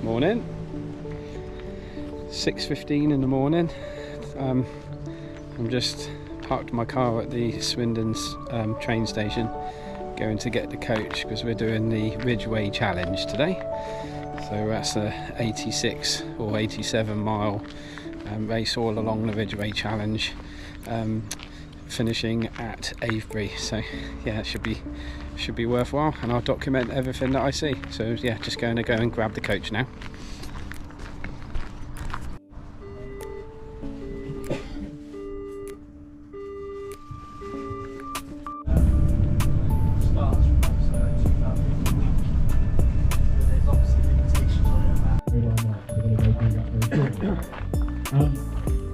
Morning. 6:15 in the morning. I'm just parked my car at the Swindon's train station, going to get the coach because we're doing the Ridgeway challenge today. So that's a 86 or 87 mile race all along the Ridgeway challenge, finishing at Avebury. So yeah, it should be worthwhile, and I'll document everything that I see. So yeah, just going to go and grab the coach now.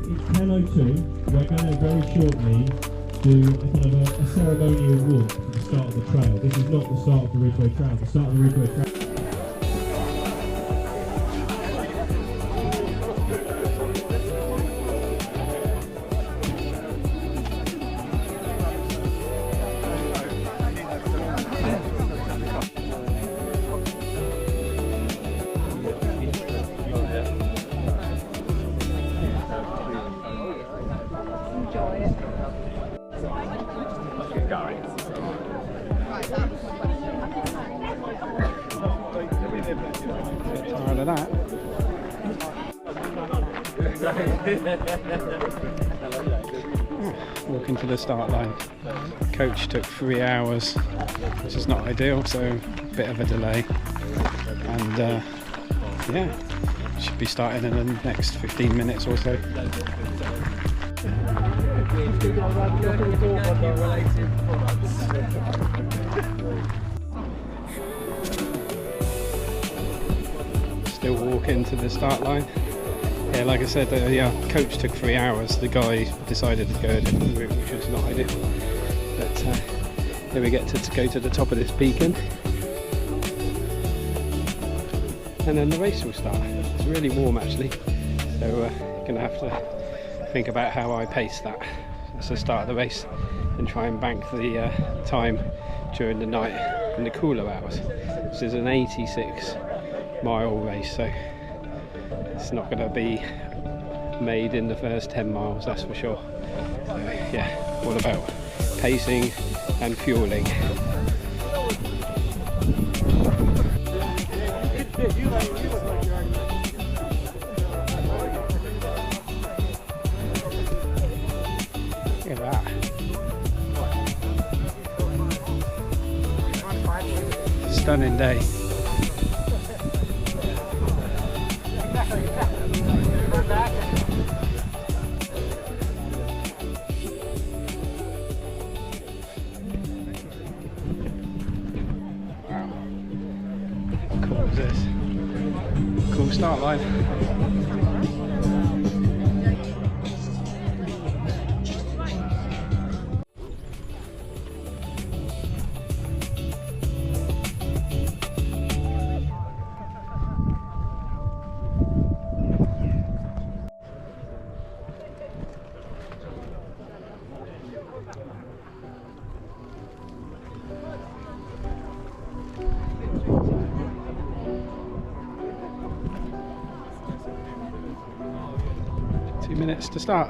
It's 10:02. We're going to very shortly do a kind of a ceremonial walk to the start of the trail. This is not the start of the Ridgeway Trail. The start of the Ridgeway Trail. Tired of that. Walking to the start line. Coach took 3 hours, which is not ideal, so a bit of a delay. And yeah, should be starting in the next 15 minutes or so. Still walking to the start line. Yeah, like I said, the coach took 3 hours. The guy decided to go a different route, which was not ideal. But here we get to go to the top of this beacon, and then the race will start. It's really warm actually, so gonna have to think about how I pace that. That's the start of the race, and try and bank the time during the night in the cooler hours. This is an 86 mile race, so it's not going to be made in the first 10 miles, that's for sure. So yeah, all about pacing and fueling. Look at that. Stunning day. Cool is this? Cool start line. 2 minutes to start.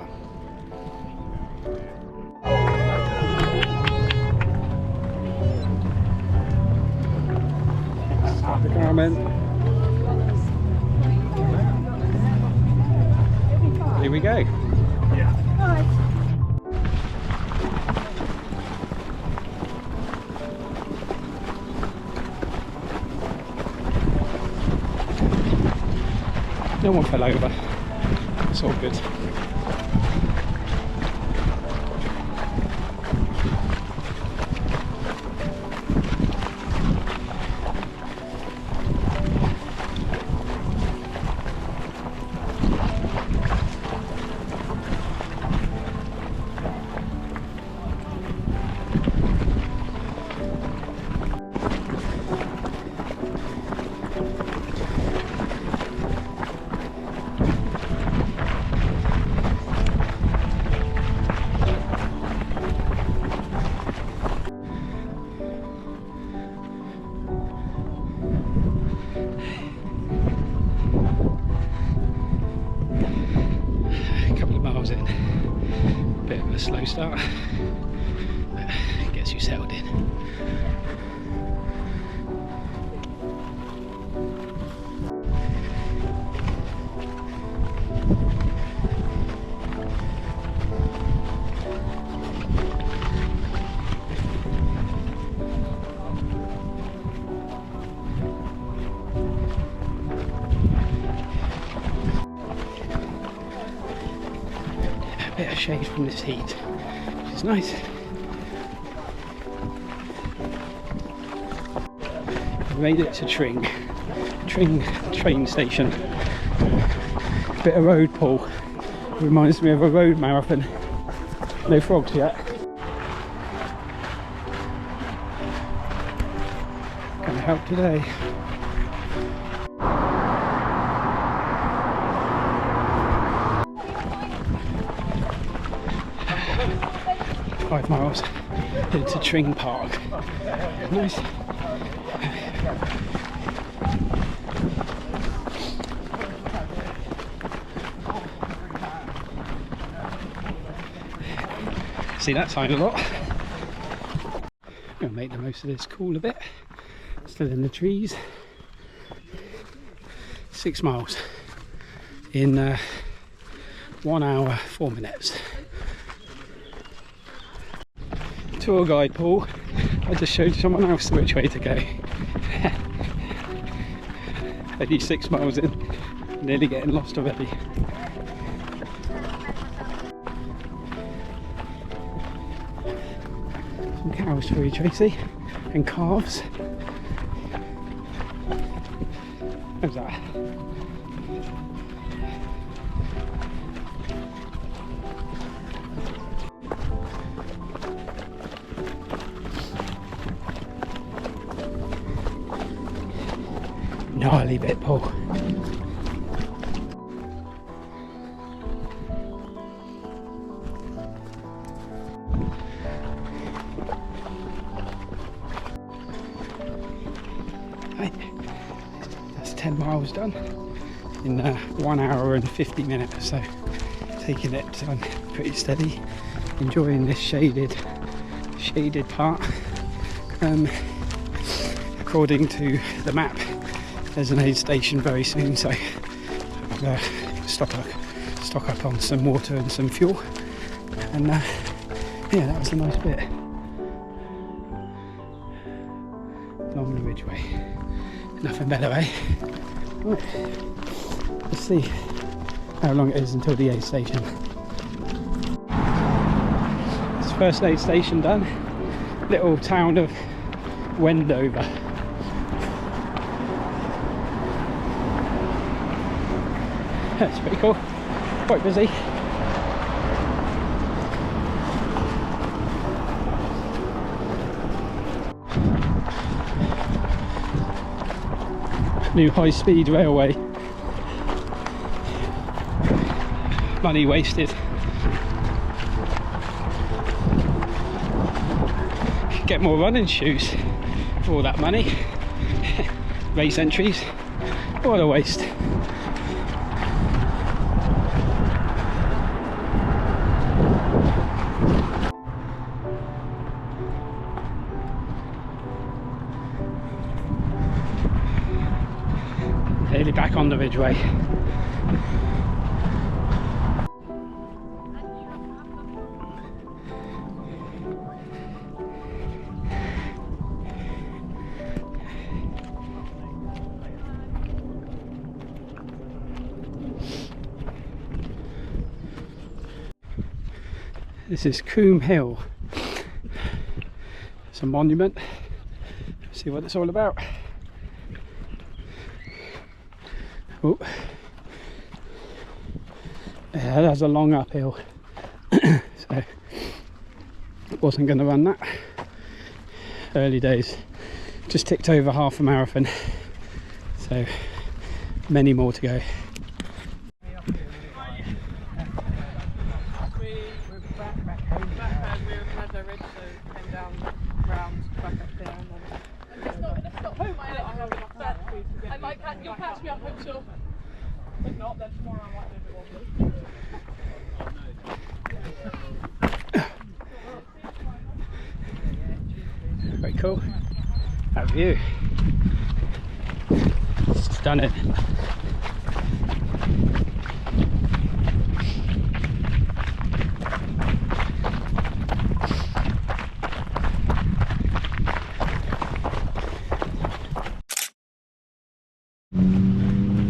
Start the garment. Here we go. Yeah. No one fell over. It's all good. slow start. Gets you settled in. A bit of shade from this heat, which is nice. Made it to Tring train station. Bit of road pull. Reminds me of a road marathon. No frogs yet. Gonna help today. Five miles into Tring Park. Nice. See that sign a lot. I'm going to make the most of this cool a bit. Still in the trees. 6 miles in 1 hour 4 minutes. Tour guide Paul, I just showed someone else which way to go. Only 6 miles in, nearly getting lost already. Some cows for you, Tracy, and calves. How's that? Gnarly bit, Paul. Right. That's 10 miles done in 1 hour and 50 minutes, so taking it pretty steady, enjoying this shaded part. According to the map, there's an aid station very soon, so I'll stock up on some water and some fuel. And yeah, that was a nice bit. Along the Ridgeway. Nothing better, eh? Right. Let's see how long it is until the aid station. It's first aid station done. Little town of Wendover. That's pretty cool. Quite busy. New high-speed railway. Money wasted. Get more running shoes for all that money. Race entries. What a waste. Nearly back on the Ridgeway. This is Coombe Hill. It's a monument. See what it's all about. Oh, yeah, that's a long uphill, so wasn't going to run that. Early days, just ticked over half a marathon, so many more to go. You'll catch me up, I'm sure. If not, then tomorrow I might do a bit more. pretty cool. That view. Stunning.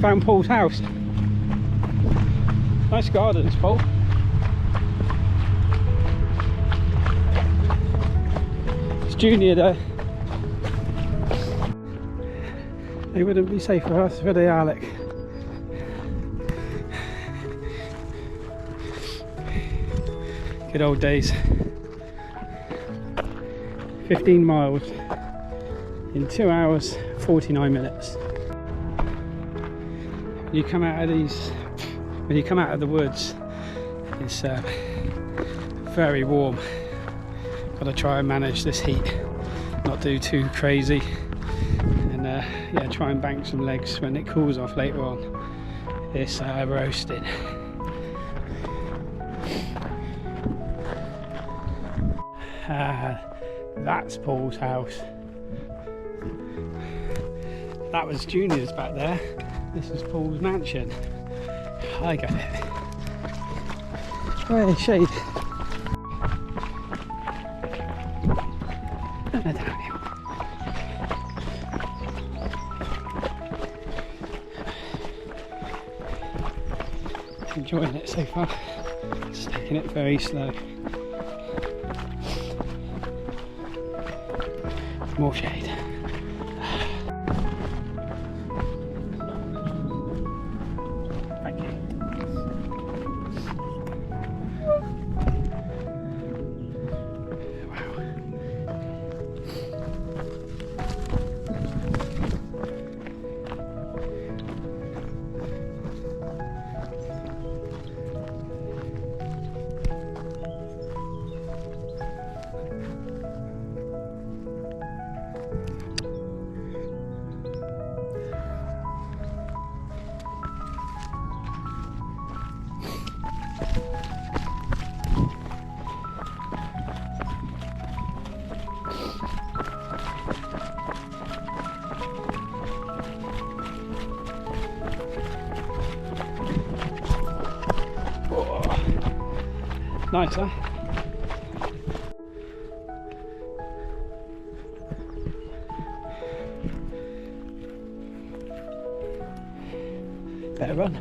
Found Paul's house. Nice gardens, Paul. It's Junior there. They wouldn't be safe for us, would they, Alec? Good old days. 15 miles in 2 hours 49 minutes. When you come out of the woods, it's very warm. Got to try and manage this heat, not do too crazy, and yeah, try and bank some legs when it cools off later on. It's roasting. That's Paul's house. That was Junior's back there. This is Paul's mansion. I got it. Hey, shade. Enjoying it so far. Just taking it very slow. More shade. Thank you. Wow. Nice, huh? Better run.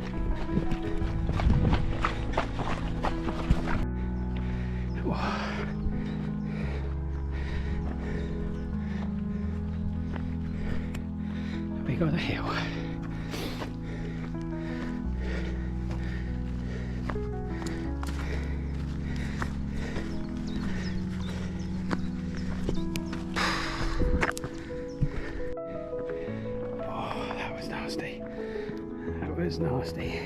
We got a hill. That was nasty.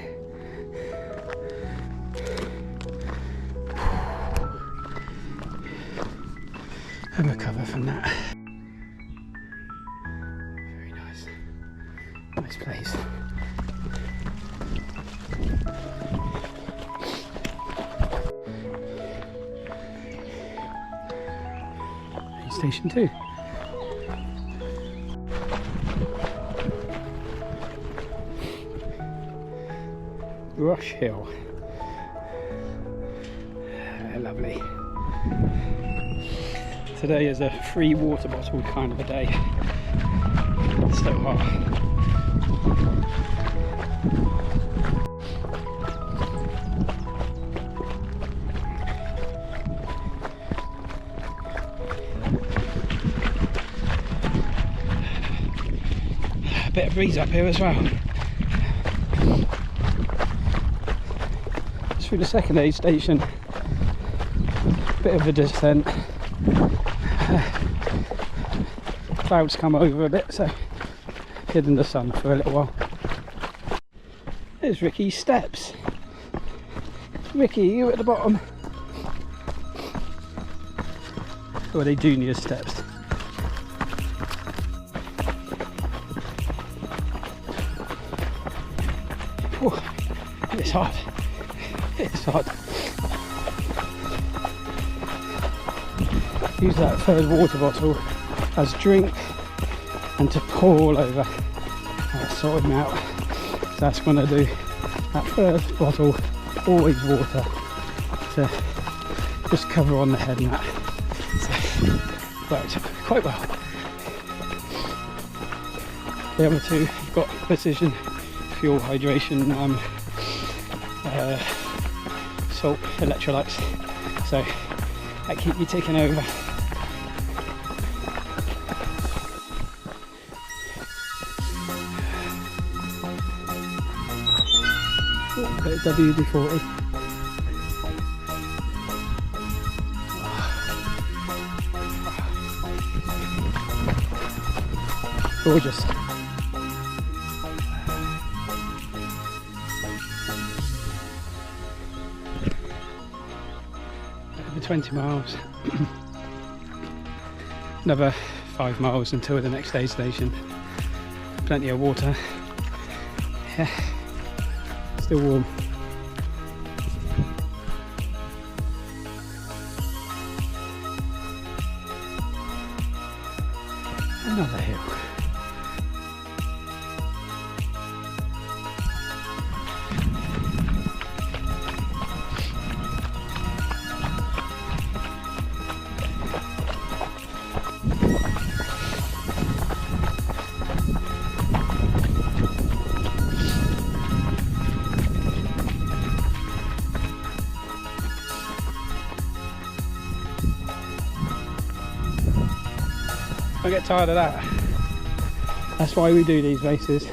I'll recover from that. Very nice. Nice place. Station 2. Rush Hill. Lovely. Today is a free water bottle kind of a day. It's so hot. A bit of breeze up here as well. Through the second aid station, bit of a descent. Clouds come over a bit, so hid in the sun for a little while. There's Ricky's steps. Ricky, you at the bottom. Or are they Junior's steps? Oh, it's hot. It's hot. Use that third water bottle as drink and to pour all over. I sorted them out. So that's what I do. That first bottle, always water to just cover on the head and that. So worked quite well. The other two have got precision fuel hydration salt electrolytes, so that keep you ticking over. A bit of WD-40. Gorgeous. Over 20 miles. Another 5 miles until the next aid station. Plenty of water. Yeah. Still warm. Another hill. I get tired of that. That's why we do these races.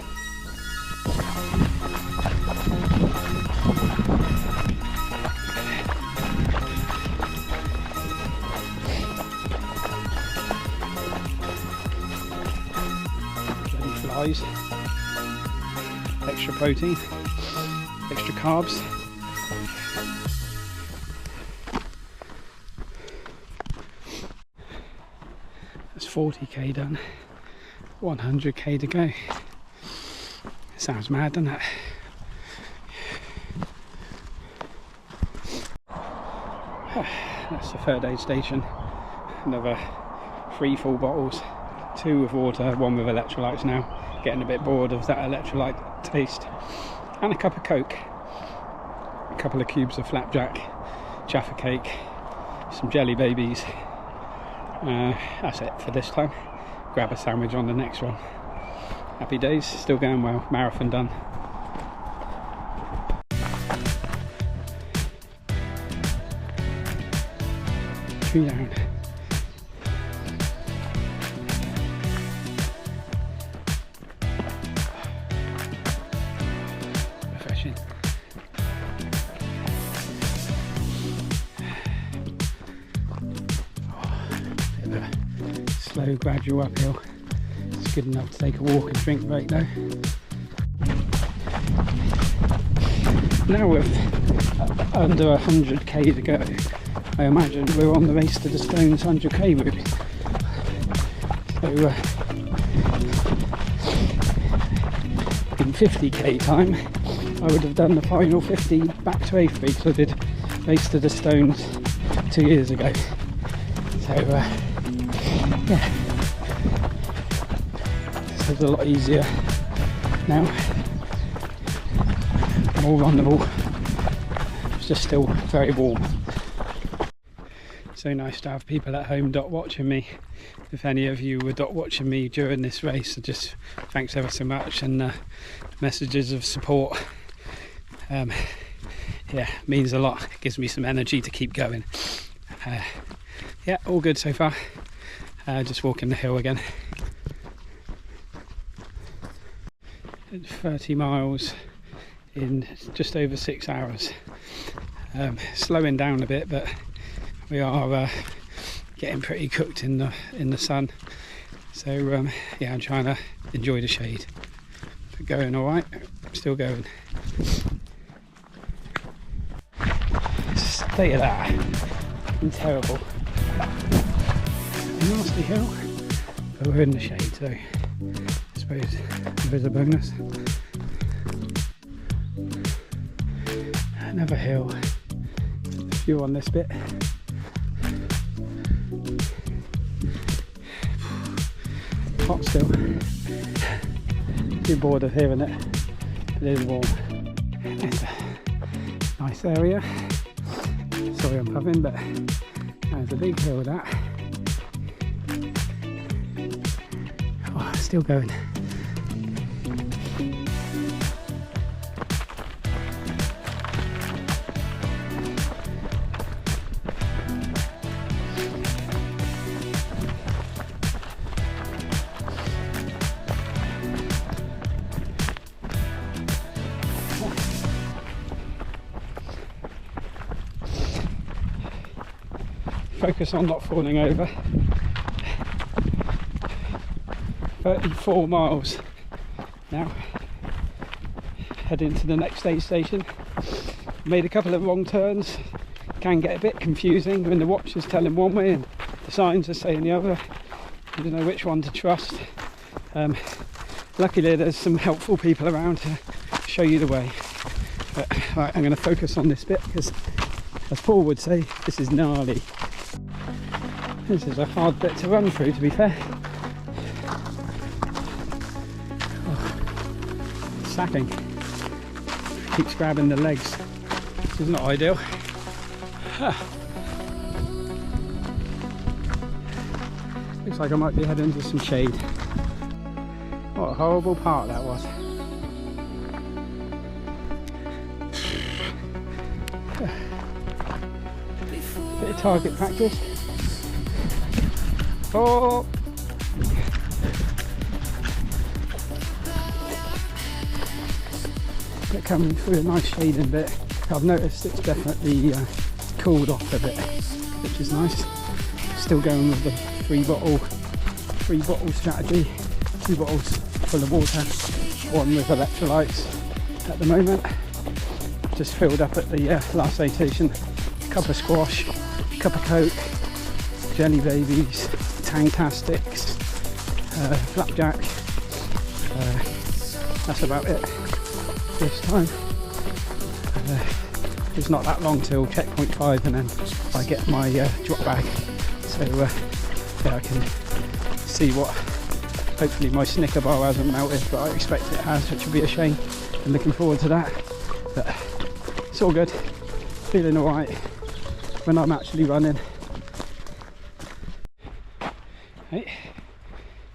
Flies, extra protein, extra carbs. That's 40k done, 100k to go. Sounds mad, doesn't it? That's the third aid station. Another 3 full bottles, 2 with water, 1 with electrolytes now. Getting a bit bored of that electrolyte taste. And a cup of Coke. A couple of cubes of flapjack, Jaffa cake, some jelly babies. That's it for this time. Grab a sandwich on the next one. Happy days, still going well. Marathon done. Tree down. Refreshing. Slow, gradual uphill. It's good enough to take a walk and drink break though. Now with under 100k to go, I imagine we're on the Race to the Stones 100k route. So in 50k time, I would have done the final 50 back to Avebury, because I did Race to the Stones 2 years ago. So yeah, this is a lot easier now, more runnable. It's just still very warm. So nice to have people at home dot watching me. If any of you were dot watching me during this race, just thanks ever so much, and messages of support. Yeah, means a lot. It gives me some energy to keep going. Yeah, all good so far. Just walking the hill again. 30 miles in just over 6 hours. Slowing down a bit, but we are getting pretty cooked in the sun. So yeah, I'm trying to enjoy the shade. But going all right. Still going. State of that. It's terrible. Nasty hill, but we're in the shade, so I suppose there's a bonus. Another hill, a few on this bit. hot still. Too bored of hearing it. It is warm. It's a nice area. Sorry I'm puffing, but there's a big hill that. Oh, still going. Focus on not falling over. 34 miles now. Heading to the next aid station. Made a couple of wrong turns. Can get a bit confusing when the watch is telling one way and the signs are saying the other. You don't know which one to trust. Luckily there's some helpful people around to show you the way. But right, I'm going to focus on this bit because, as Paul would say, this is gnarly. This is a hard bit to run through, to be fair. Oh, sapping. Keeps grabbing the legs. This is not ideal. Looks like I might be heading into some shade. What a horrible part that was. Bit of target practice. Oh! They're coming through a nice shading bit. I've noticed it's definitely cooled off a bit, which is nice. Still going with the three bottle strategy. 2 bottles full of water, 1 with electrolytes at the moment. Just filled up at the last aid station. A cup of squash, a cup of Coke, jelly babies, Tangtastics, flapjack. That's about it this time. It's not that long till checkpoint 5 and then I get my drop bag, so yeah, I can see what, hopefully my Snicker bar hasn't melted, but I expect it has, which will be a shame. I'm looking forward to that, but it's all good, feeling alright when I'm actually running.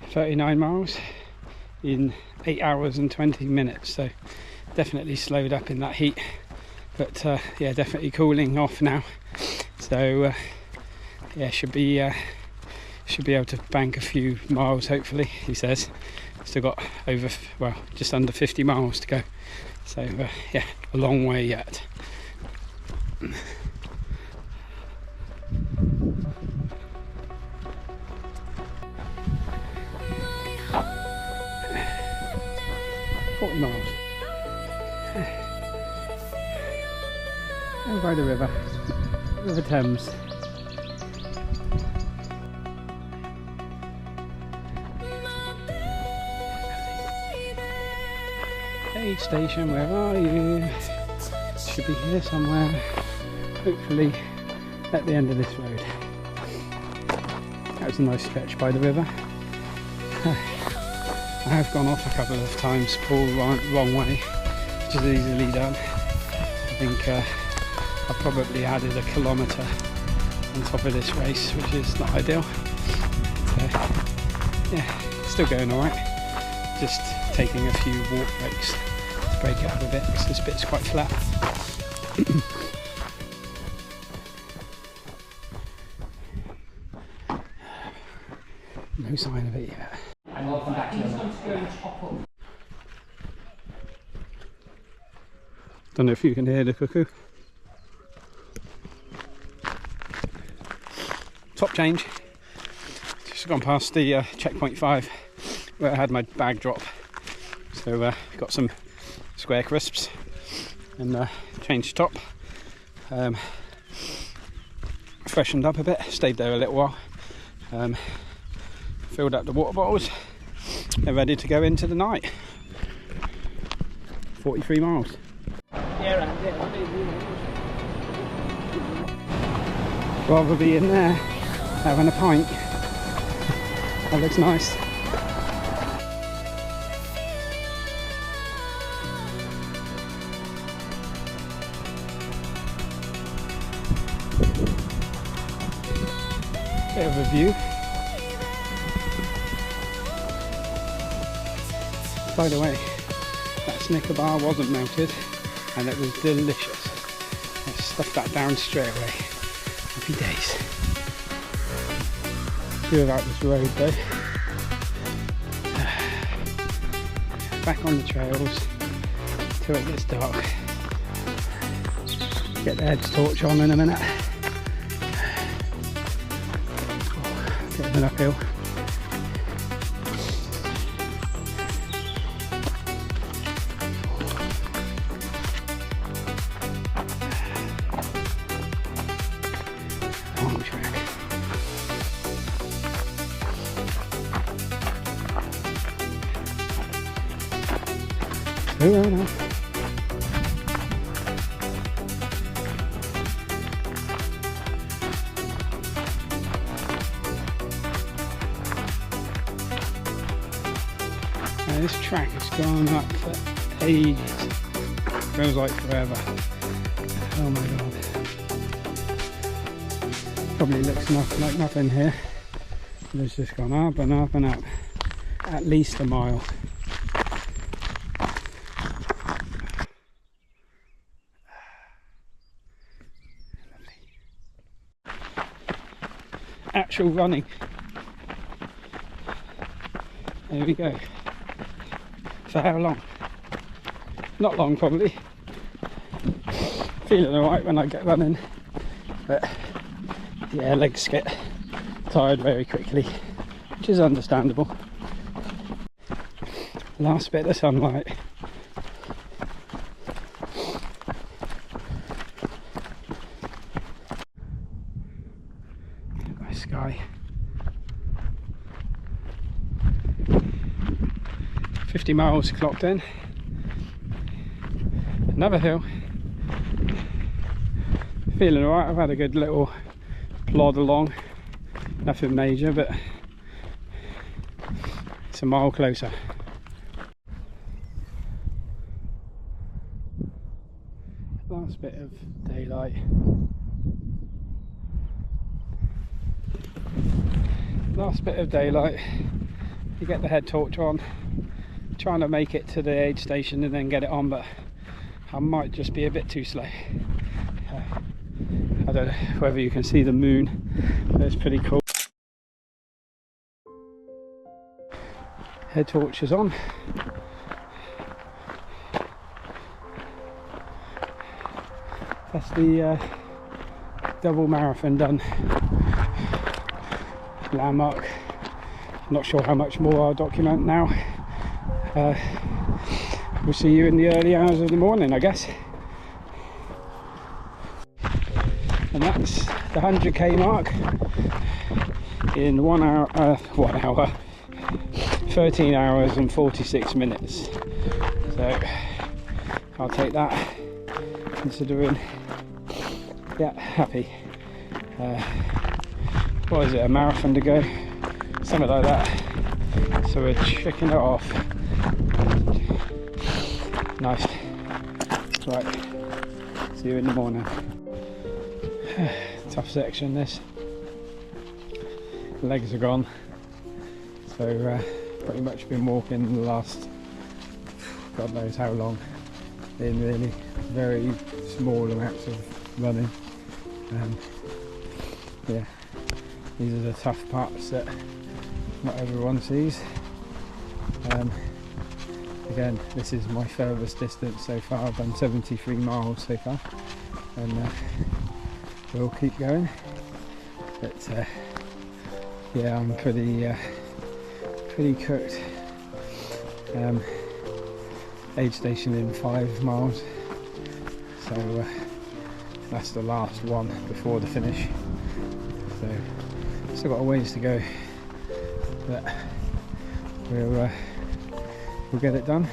39 miles in 8 hours and 20 minutes, so definitely slowed up in that heat, but yeah, definitely cooling off now, so yeah, should be able to bank a few miles, hopefully. He says still got over, well, just under 50 miles to go, so yeah, a long way yet. 40 miles. Over by the river Thames. Aid station, where are you? Should be here somewhere. Hopefully at the end of this road. That was a nice stretch by the river. I have gone off a couple of times, pulled wrong way, which is easily done. I think I've probably added a kilometre on top of this race, which is not ideal. So yeah, still going alright. Just taking a few walk breaks to break it up a bit, because this bit's quite flat. No sign of it yet. And welcome back to your Don't know if you can hear the cuckoo. Top change. Just gone past the checkpoint 5 where I had my bag drop. So got some square crisps and changed top. Freshened up a bit, stayed there a little while. Filled up the water bottles. They're ready to go into the night. 43 miles. Rather be in there having a pint. That looks nice. Bit of a view. By the way, that Snicker bar wasn't melted and it was delicious. I stuffed that down straight away. Happy days. Feel about this road though. Back on the trails till it gets dark. Get the head's torch on in a minute. Bit of an uphill. Long track. Slow enough. This track has gone up for ages. Feels like forever. Oh my god. Probably looks like nothing here. It's just gone up and up and up. At least a mile. Actual running. There we go. For how long? Not long probably. Feeling alright when I get running, but yeah, legs get tired very quickly, which is understandable. Last bit of sunlight. Nice sky. 50 miles clocked in. Another hill. Feeling alright, I've had a good little plod along. Nothing major, but it's a mile closer. Last bit of daylight. Last bit of daylight. You get the head torch on. Trying to make it to the aid station and then get it on, but I might just be a bit too slow. I don't know whether you can see the moon, but it's pretty cool. Head torch is on. That's the double marathon done. Landmark. Not sure how much more I'll document now. We'll see you in the early hours of the morning, I guess. And that's the 100k mark in 1 hour, 13 hours and 46 minutes. So I'll take that, considering, yeah, happy. What is it, a marathon to go? Something like that. So we're checking it off. Nice. Right, see you in the morning. Tough section this. Legs are gone. So pretty much been walking the last, God knows how long, in really very small amounts of running. Yeah, these are the tough parts that not everyone sees. Again, this is my furthest distance so far. I've done 73 miles so far, and we'll keep going. But yeah, I'm pretty cooked. Aid station in 5 miles, so that's the last one before the finish. So still got a ways to go, but we'll get it done.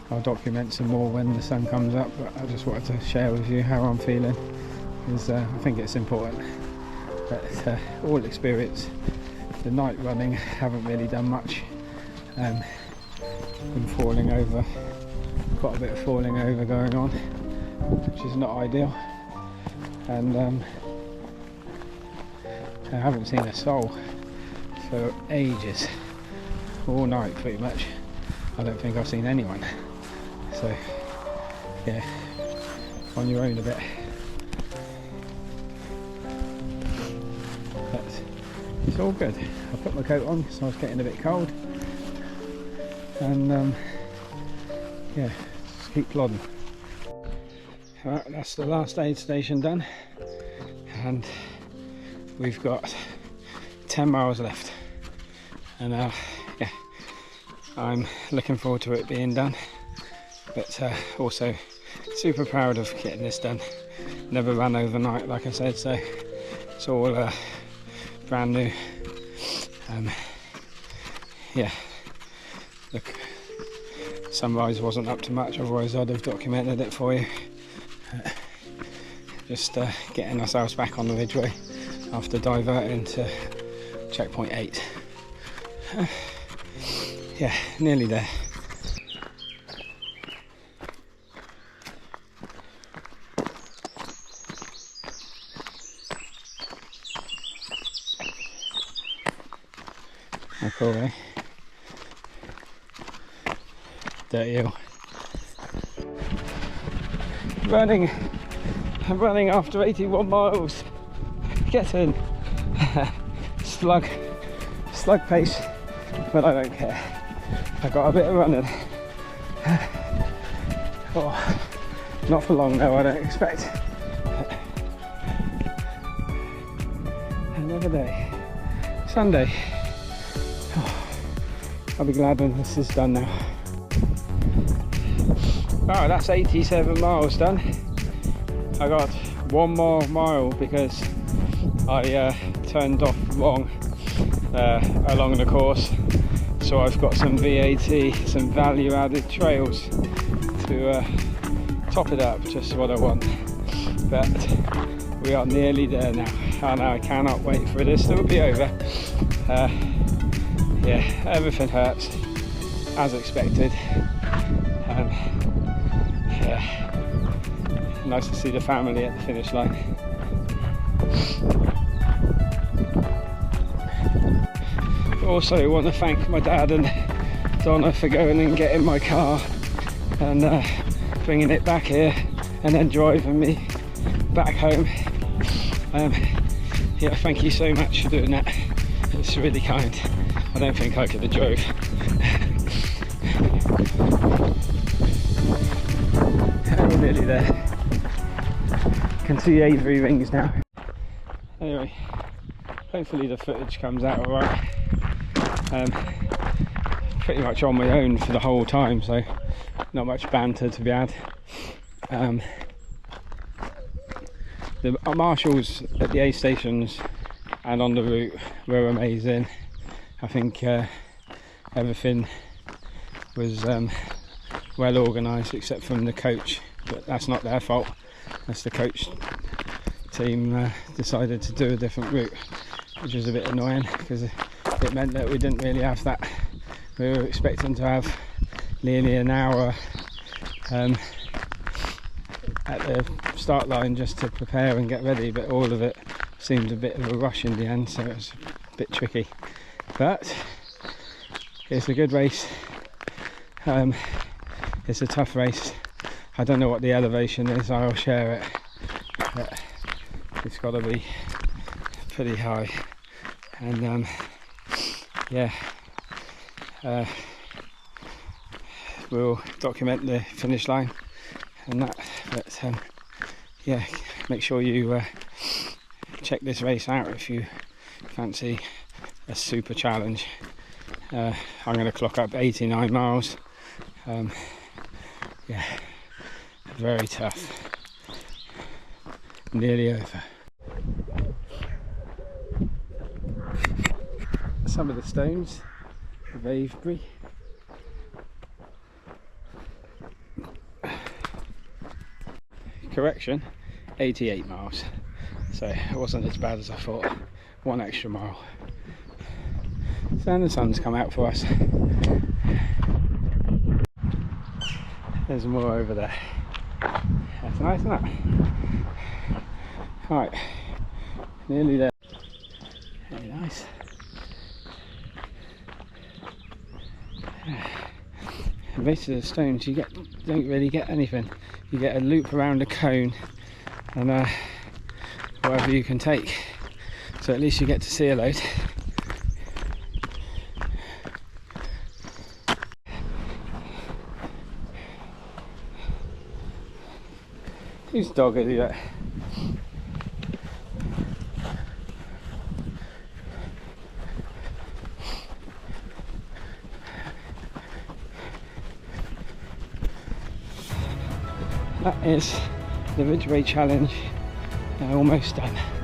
I'll document some more when the sun comes up, but I just wanted to share with you how I'm feeling, because I think it's important. But all experience, the night running, haven't really done much. Been falling over, quite a bit of falling over going on, which is not ideal. And I haven't seen a soul for ages, all night pretty much. I don't think I've seen anyone. So yeah, on your own a bit. But it's all good. I put my coat on because I was getting a bit cold, and yeah, just keep plodding. Right, that's the last aid station done, and we've got 10 miles left, and yeah, I'm looking forward to it being done, but also super proud of getting this done. Never ran overnight, like I said, so it's all brand new. Yeah, look, sunrise wasn't up to much, otherwise I'd have documented it for you. Just getting ourselves back on the Ridgeway after diverting to checkpoint 8. Yeah, nearly there. How cool, eh? Dirty hill. I'm running after 81 miles. Get in. slug pace, but I don't care. I got a bit of running. Oh, not for long though, I don't expect. Another day. Sunday. Oh, I'll be glad when this is done now. Oh, that's 87 miles done. I got one more mile because I turned off wrong along the course, so I've got some VAT, some value added trails to top it up, just what I want. But we are nearly there now, and I cannot wait for this to be over. Yeah, everything hurts as expected. Yeah, nice to see the family at the finish line. Also want to thank my dad and Donna for going and getting my car and bringing it back here and then driving me back home. Yeah, thank you so much for doing that. It's really kind. I don't think I could have drove. We're nearly there. Can see Avery rings now. Anyway, hopefully the footage comes out alright. Pretty much on my own for the whole time, so not much banter to be had. The marshals at the aid stations and on the route were amazing. I think everything was well organised except from the coach, but that's not their fault. That's the coach team decided to do a different route, which was a bit annoying because it meant that we didn't really have that. We were expecting to have nearly an hour at the start line just to prepare and get ready, but all of it seemed a bit of a rush in the end, so it was a bit tricky. But it's a good race. It's a tough race. I don't know what the elevation is, I'll share it, but it's got to be pretty high. And yeah, we'll document the finish line and that, but yeah, make sure you check this race out if you fancy a super challenge. I'm going to clock up 89 miles. Yeah, very tough. Nearly over. Some of the stones of Avery. Correction, 88 miles. So it wasn't as bad as I thought. One extra mile. So then the sun's come out for us. There's more over there. That's nice, isn't it? Right, nearly there. Very nice. The base of the stones, you don't really get anything. You get a loop around a cone and whatever you can take. So at least you get to see a load. Whose dog is that? That is the Ridgeway challenge, almost done.